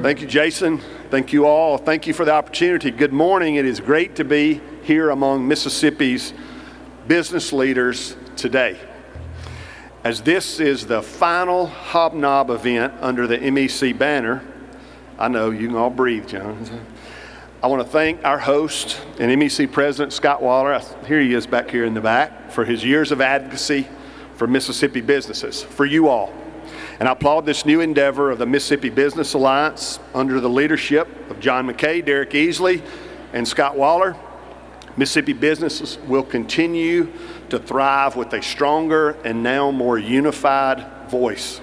Thank you, Jason. Thank you all. Thank you for the opportunity. Good morning. It is great to be here among Mississippi's business leaders today. As this is the final Hobnob event under the MEC banner, I know you can all breathe, John. I want to thank our host and MEC President Scott Waller, here he is back here in the back, for his years of advocacy for Mississippi businesses, for you all. And I applaud this new endeavor of the Mississippi Business Alliance under the leadership of John McKay, Derek Easley, and Scott Waller. Mississippi businesses will continue to thrive with a stronger and now more unified voice.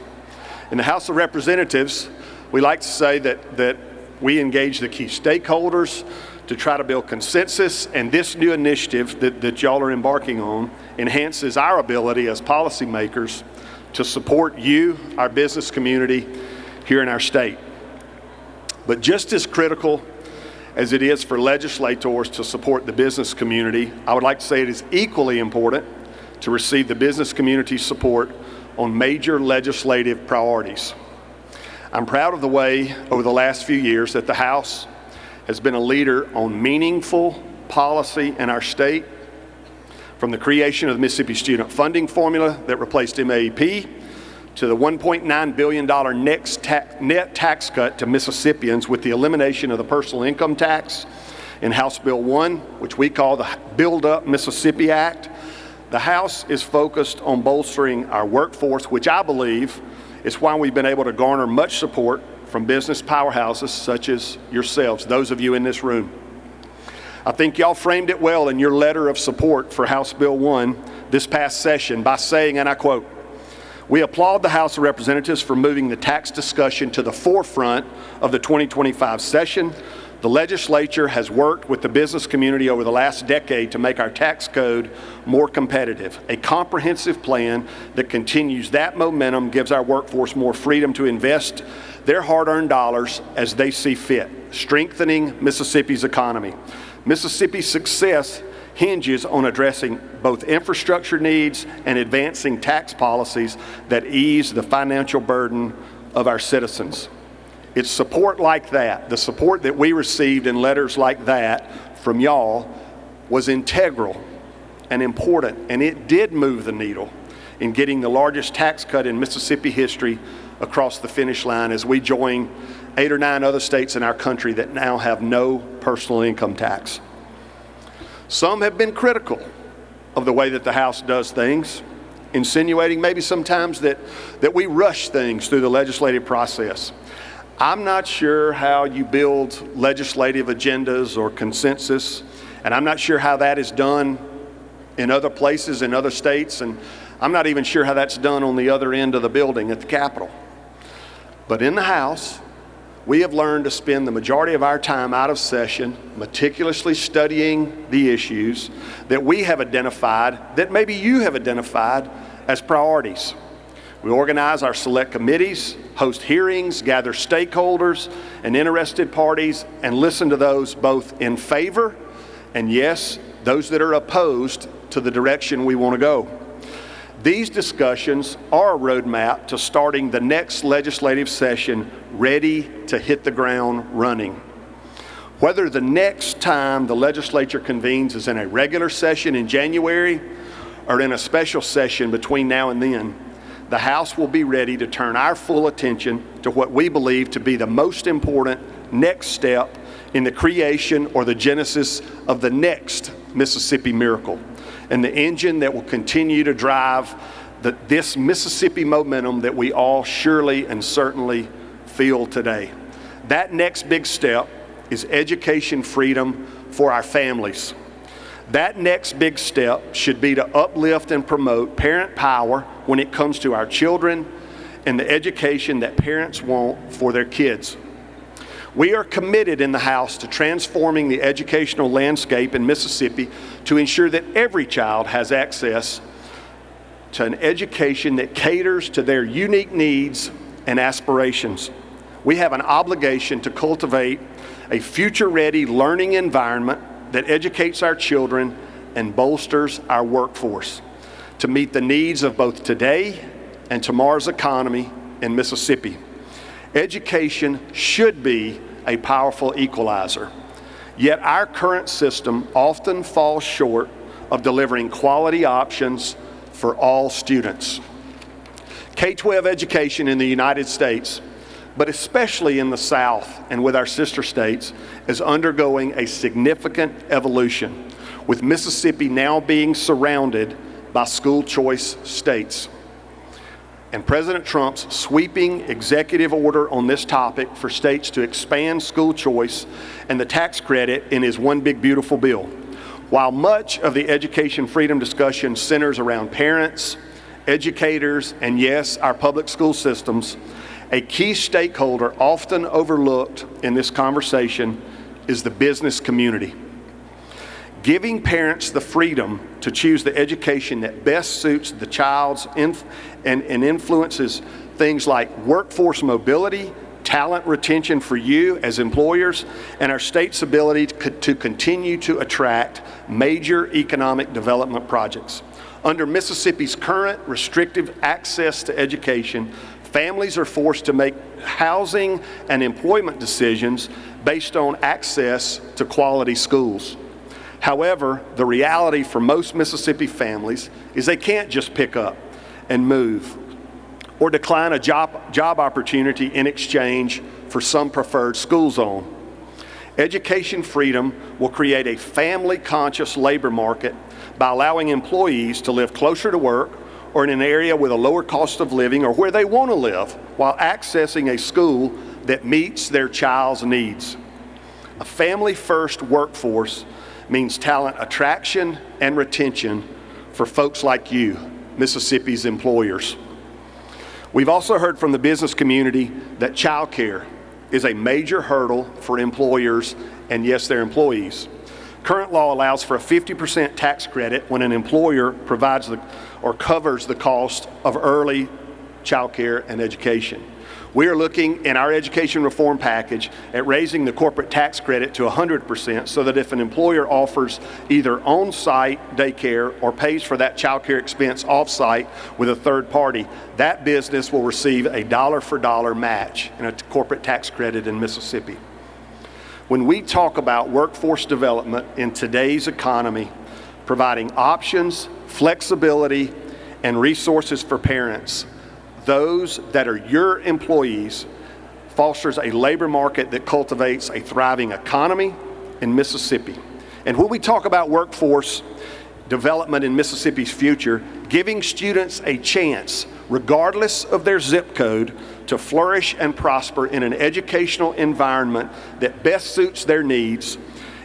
In the House of Representatives, we like to say that we engage the key stakeholders to try to build consensus, and this new initiative that y'all are embarking on enhances our ability as policymakers to support you, our business community here in our state. But just as critical as it is for legislators to support the business community, I would like to say it is equally important to receive the business community's support on major legislative priorities. I'm proud of the way over the last few years that the House has been a leader on meaningful policy in our state, from the creation of the Mississippi Student Funding Formula that replaced MAEP, to the $1.9 billion net tax cut to Mississippians with the elimination of the personal income tax in House Bill 1, which we call the Build Up Mississippi Act. The House is focused on bolstering our workforce, which I believe is why we've been able to garner much support from business powerhouses such as yourselves, those of you in this room. I think y'all framed it well in your letter of support for House Bill 1 this past session by saying, and I quote, "We applaud the House of Representatives for moving the tax discussion to the forefront of the 2025 session. The legislature has worked with the business community over the last decade to make our tax code more competitive. A comprehensive plan that continues that momentum gives our workforce more freedom to invest their hard-earned dollars as they see fit, strengthening Mississippi's economy. Mississippi's success hinges on addressing both infrastructure needs and advancing tax policies that ease the financial burden of our citizens." It's support like that, the support that we received in letters like that from y'all, was integral and important, and it did move the needle in getting the largest tax cut in Mississippi history across the finish line as we join 8 or 9 other states in our country that now have no personal income tax. Some have been critical of the way that the House does things, insinuating maybe sometimes that we rush things through the legislative process. I'm not sure how you build legislative agendas or consensus, and I'm not sure how that is done in other places, in other states, and I'm not even sure how that's done on the other end of the building at the Capitol. But in the House, we have learned to spend the majority of our time out of session meticulously studying the issues that we have identified, that maybe you have identified as priorities. We organize our select committees, host hearings, gather stakeholders and interested parties, and listen to those both in favor and, yes, those that are opposed to the direction we want to go. These discussions are a roadmap to starting the next legislative session ready to hit the ground running. Whether the next time the legislature convenes is in a regular session in January or in a special session between now and then, the House will be ready to turn our full attention to what we believe to be the most important next step in the creation or the genesis of the next Mississippi miracle, and the engine that will continue to drive this Mississippi momentum that we all surely and certainly feel today. That next big step is education freedom for our families. That next big step should be to uplift and promote parent power when it comes to our children and the education that parents want for their kids. We are committed in the House to transforming the educational landscape in Mississippi to ensure that every child has access to an education that caters to their unique needs and aspirations. We have an obligation to cultivate a future-ready learning environment that educates our children and bolsters our workforce to meet the needs of both today and tomorrow's economy in Mississippi. Education should be a powerful equalizer. Yet our current system often falls short of delivering quality options for all students. K-12 education in the United States, but especially in the South and with our sister states, is undergoing a significant evolution, with Mississippi now being surrounded by school choice states. And President Trump's sweeping executive order on this topic for states to expand school choice and the tax credit in his One Big Beautiful Bill. While much of the education freedom discussion centers around parents, educators, and yes, our public school systems, a key stakeholder often overlooked in this conversation is the business community. Giving parents the freedom to choose the education that best suits the child's and influences things like workforce mobility, talent retention for you as employers, and our state's ability to continue to attract major economic development projects. Under Mississippi's current restrictive access to education, families are forced to make housing and employment decisions based on access to quality schools. However, the reality for most Mississippi families is they can't just pick up and move or decline a job opportunity in exchange for some preferred school zone. Education freedom will create a family-conscious labor market by allowing employees to live closer to work or in an area with a lower cost of living or where they want to live while accessing a school that meets their child's needs. A family-first workforce means talent attraction and retention for folks like you, Mississippi's employers. We've also heard from the business community that childcare is a major hurdle for employers and yes, their employees. Current law allows for a 50% tax credit when an employer provides or covers the cost of early childcare and education. We are looking in our education reform package at raising the corporate tax credit to 100% so that if an employer offers either on-site daycare or pays for that child care expense off-site with a third party, that business will receive a dollar-for-dollar match in a corporate tax credit in Mississippi. When we talk about workforce development in today's economy, providing options, flexibility, and resources for parents, those that are your employees, fosters a labor market that cultivates a thriving economy in Mississippi. And when we talk about workforce development in Mississippi's future, giving students a chance, regardless of their zip code, to flourish and prosper in an educational environment that best suits their needs,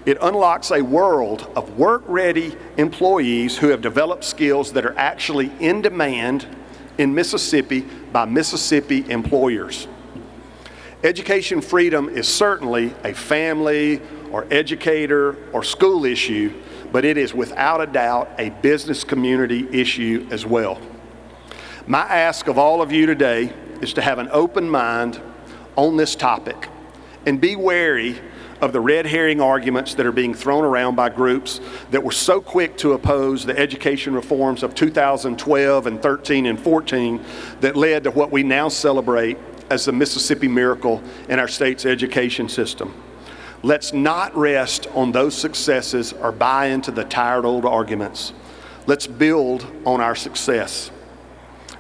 it unlocks a world of work-ready employees who have developed skills that are actually in demand in Mississippi by Mississippi employers. Education freedom is certainly a family or educator or school issue, but it is without a doubt a business community issue as well. My ask of all of you today is to have an open mind on this topic and be wary of the red herring arguments that are being thrown around by groups that were so quick to oppose the education reforms of 2012 and 13 and 14 that led to what we now celebrate as the Mississippi miracle in our state's education system. Let's not rest on those successes or buy into the tired old arguments. Let's build on our success.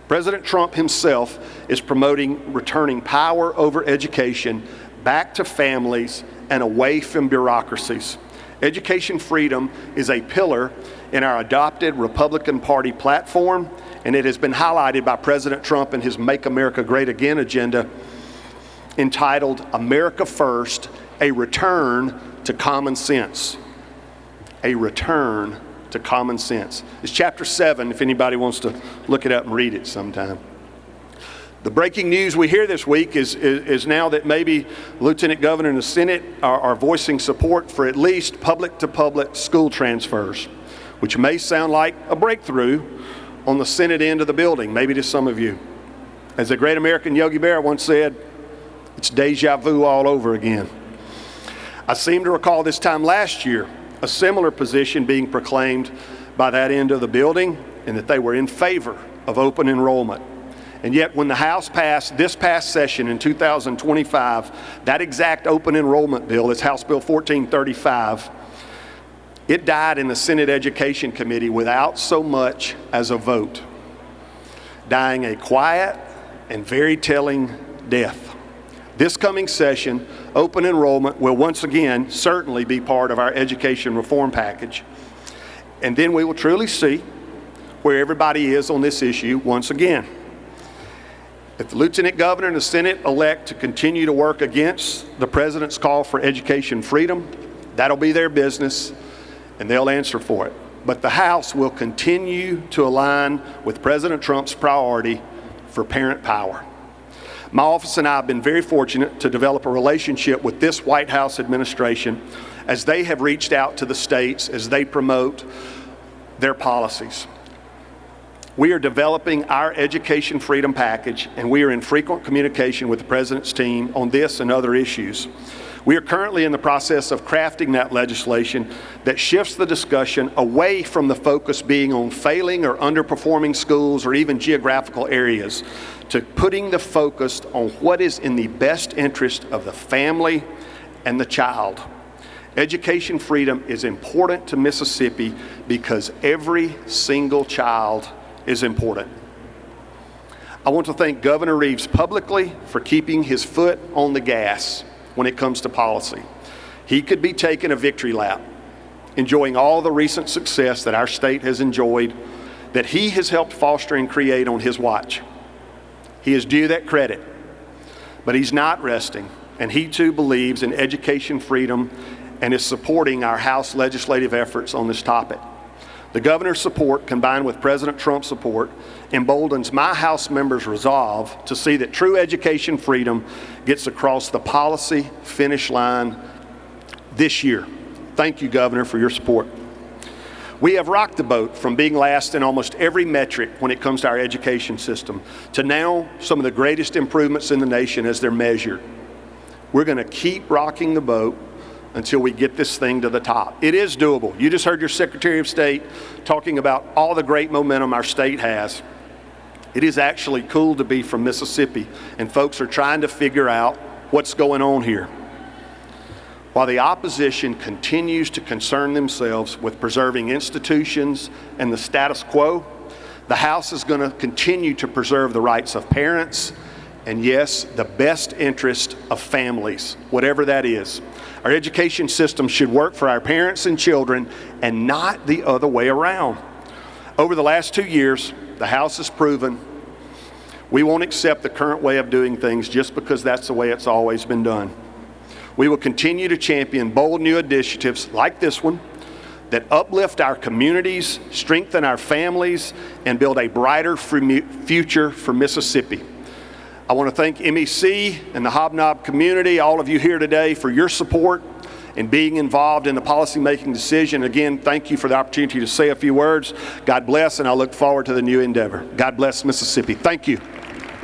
President Trump himself is promoting returning power over education back to families and away from bureaucracies. Education freedom is a pillar in our adopted Republican Party platform, and it has been highlighted by President Trump in his Make America Great Again agenda entitled America First, a return to common sense. A return to common sense. It's chapter 7 if anybody wants to look it up and read it sometime. The breaking news we hear this week is now that maybe Lieutenant Governor and the Senate are voicing support for at least public-to-public school transfers, which may sound like a breakthrough on the Senate end of the building, maybe to some of you. As the great American Yogi Berra once said, it's deja vu all over again. I seem to recall this time last year a similar position being proclaimed by that end of the building, and that they were in favor of open enrollment. And yet when the House passed this past session in 2025, that exact open enrollment bill, it's House Bill 1435, it died in the Senate Education Committee without so much as a vote, dying a quiet and very telling death. This coming session, open enrollment will once again certainly be part of our education reform package. And then we will truly see where everybody is on this issue once again. If the Lieutenant Governor and the Senate elect to continue to work against the President's call for education freedom, that'll be their business and they'll answer for it. But the House will continue to align with President Trump's priority for parent power. My office and I have been very fortunate to develop a relationship with this White House administration as they have reached out to the states as they promote their policies. We are developing our education freedom package, and we are in frequent communication with the President's team on this and other issues. We are currently in the process of crafting that legislation that shifts the discussion away from the focus being on failing or underperforming schools or even geographical areas to putting the focus on what is in the best interest of the family and the child. Education freedom is important to Mississippi because every single child is important. I want to thank Governor Reeves publicly for keeping his foot on the gas when it comes to policy. He could be taking a victory lap, enjoying all the recent success that our state has enjoyed, that he has helped foster and create on his watch. He is due that credit, but he's not resting, and he too believes in education freedom and is supporting our House legislative efforts on this topic. The governor's support, combined with President Trump's support, emboldens my House members' resolve to see that true education freedom gets across the policy finish line this year. Thank you, Governor, for your support. We have rocked the boat from being last in almost every metric when it comes to our education system to now some of the greatest improvements in the nation as they're measured. We're going to keep rocking the boat until we get this thing to the top. It is doable. You just heard your Secretary of State talking about all the great momentum our state has. It is actually cool to be from Mississippi, and folks are trying to figure out what's going on here. While the opposition continues to concern themselves with preserving institutions and the status quo, the House is going to continue to preserve the rights of parents and, yes, the best interest of families, whatever that is. Our education system should work for our parents and children and not the other way around. Over the last 2 years, the House has proven we won't accept the current way of doing things just because that's the way it's always been done. We will continue to champion bold new initiatives like this one that uplift our communities, strengthen our families, and build a brighter future for Mississippi. I want to thank MEC and the Hobnob community, all of you here today, for your support and being involved in the policymaking decision. Again, thank you for the opportunity to say a few words. God bless, and I look forward to the new endeavor. God bless Mississippi. Thank you.